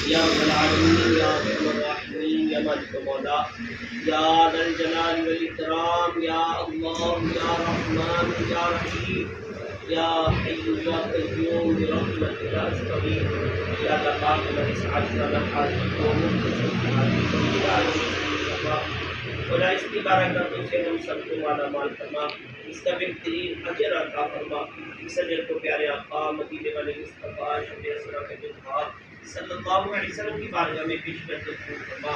یا رب العالمین یا ارحم الراحمین یا مالک و مولا یا ذا الجلال والاکرام یا اللہ یا رحمان یا رحیم یا حی یا قیوم برحمتک استغیث یا اللہ پاک ہماری سعادت حاجت کو مختصر حاجت خدا اس کی برکتوں سے ہم سب کو مالا مال فرما، اس کا بہترین اجر عطا فرما۔ اس اجر کو پیارے آقا مدینے والے مصطفیٰ شفیع اسرا کے صلی اللہ علیہ وسلم کی بارگاہ میں پیش کر کے قبول فرما۔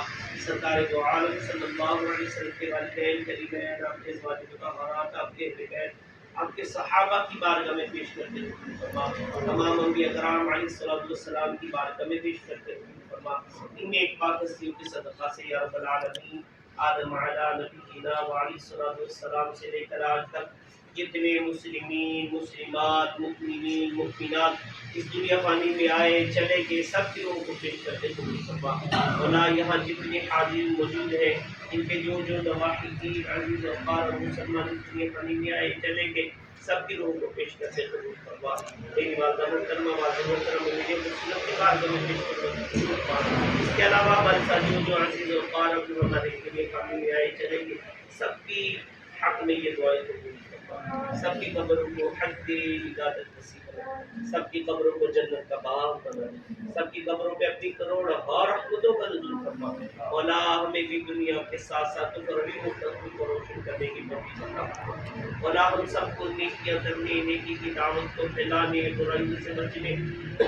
سرکار دو عالم صلی اللہ علیہ وسلم کے والدین قریبین، آپ کے ازواج مطہرات، آپ کے اہل بیت، آپ کے صحابہ کی بارگاہ میں پیش کر کے قبول فرما۔ تمام انبیاء کرام علیہ السلام کی بارگاہ میں پیش کر کے قبول فرما۔ ان ایک پاک ہستیوں کے صدقہ سے یا رب العالمین آدم علیہ نبینا وعلیہ السلام سے لے کر آج تک جتنے مسلمین مسلمات مؤمنین مؤمنات اس دنیا فانی میں آئے چلے گئے سب کے روح کو پیش کرتے قبول فرما۔ مولا یہاں جتنے حاضرین موجود ہیں ان کے جو نواحی کی عزیز وقار اور مسلمان اس دنیا فانی میں آئے چلے گئے سب کی روح کو پیش کرتے قبول فرما۔ میری والدہ محترمہ والد محترم میرے مسلم کے بارگاہ میں پیش کرتے قبول فرما۔ اس کے علاوہ ہمارے ساتھ جو عزیز وقار اور ہمارے دنیا فانی میں آئے چلے گئے سب کی حق میں یہ دعائیں قبول فرما۔ سب کی قبروں کو حق کی عبادت نصیب کرنا، سب کی قبروں کو جنت کا باغ بنا، سب کی قبروں پہ اپنی کروڑ رحمتوں کا نزول فرما۔ مولا ہمیں بھی دنیا کے ساتھ ساتھ اخروی مستقبل کو روشن کرنے کی توفیق عطا فرما۔ مولا ہم سب کو نیکیاں کرنے، نیکی کی دعوت کو پھیلانے، برائی سے بچنے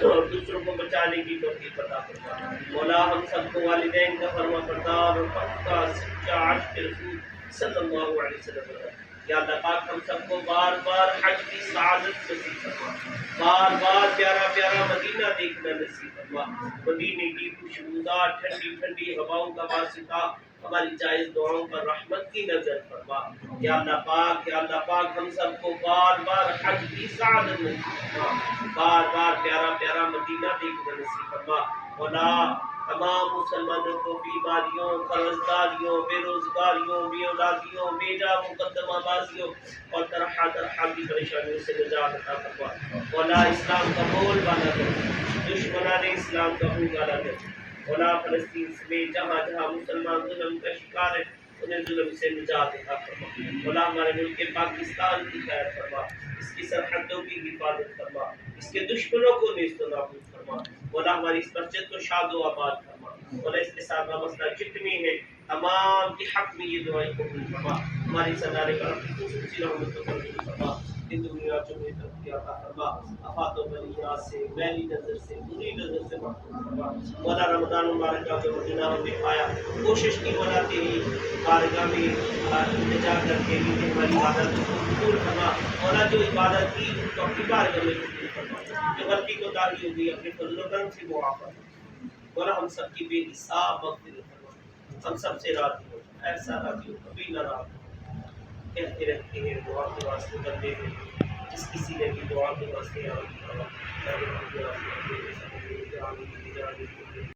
اور دوسروں کو بچانے کی توفیق عطا فرما۔ مولا ہم سب کو والدین کا فرما بردار اور پکا سچا عاشق رسول صلی اللہ علیہ وسلم بنا۔ یا اللہ پاک ہم سب کو بار بار حج کی سعادت نصیب فرما، بار بار پیارا پیارا مدینہ دیکھنا نصیب فرما۔ مدینے کی خوشبودار ٹھنڈی ٹھنڈی ہواؤں کا واسطہ ہماری جائز دعاؤں پر رحمت کی نظر فرما۔ یا اللہ پاک ہم سب کو بار بار حج کی سعادت نصیب فرما، بار بار پیارا پیارا مدینہ دیکھنا نصیب فرما۔ مولا تمام مسلمانوں کو بیماریوں، قرضداریوں، بے روزگاریوں، بے اولادیوں، بیجا مقدمہ بازیوں اور طرح طرح کی پریشانیوں سے نجات عطا فرما۔ مولا اسلام کا بول بالا کر، دشمنان اسلام کا منہ کالا کر۔ مولا فلسطین سمیت جہاں جہاں مسلمان ظلم کا شکار ہے انہیں ظلم سے نجات عطا فرما۔ مولا ہمارے ملک پاکستان کی خیر فرما، اس کی سرحدوں کی حفاظت فرما، اس کے دشمنوں کو نیست و نابود فرما۔ مولا ہماری اس مسجد کو شاد و آباد فرما۔ مولا اس کے ساتھ وابستہ جتنی ہیں تمام کی حق میں یہ دعائیں قبول فرما۔ ہماری سردار کرم کی خصوصی رحمتوں پر قبول فرما۔ ان دنیا جو میں ترقی عطا فرما، آفات و بلیات سے، میلی نظر سے، بری نظر سے محفوظ فرما۔ مولا رمضان مبارک کا جو مہینہ ہم نے پایا کوشش کی مولا تیری بارگاہ میں التجا کر کے بھی ہماری عبادت کو قبول فرما۔ مولا جو عبادت کی ان کو اپنی بارگاہ میں قبول فرما، جو غلطی کو تاہی ہوگی اپنے فضل و کرم سے معاف فرما۔ مولا ہم سب کی بے حساب مغفرت فرما، ہم سب سے راضی ہو، ایسا راضی ہو کبھی نہ راضی ہو۔ کہتے رہتے ہیں دعا کے واسطے بندے ہیں، جس کسی نے بھی دعا کے واسطے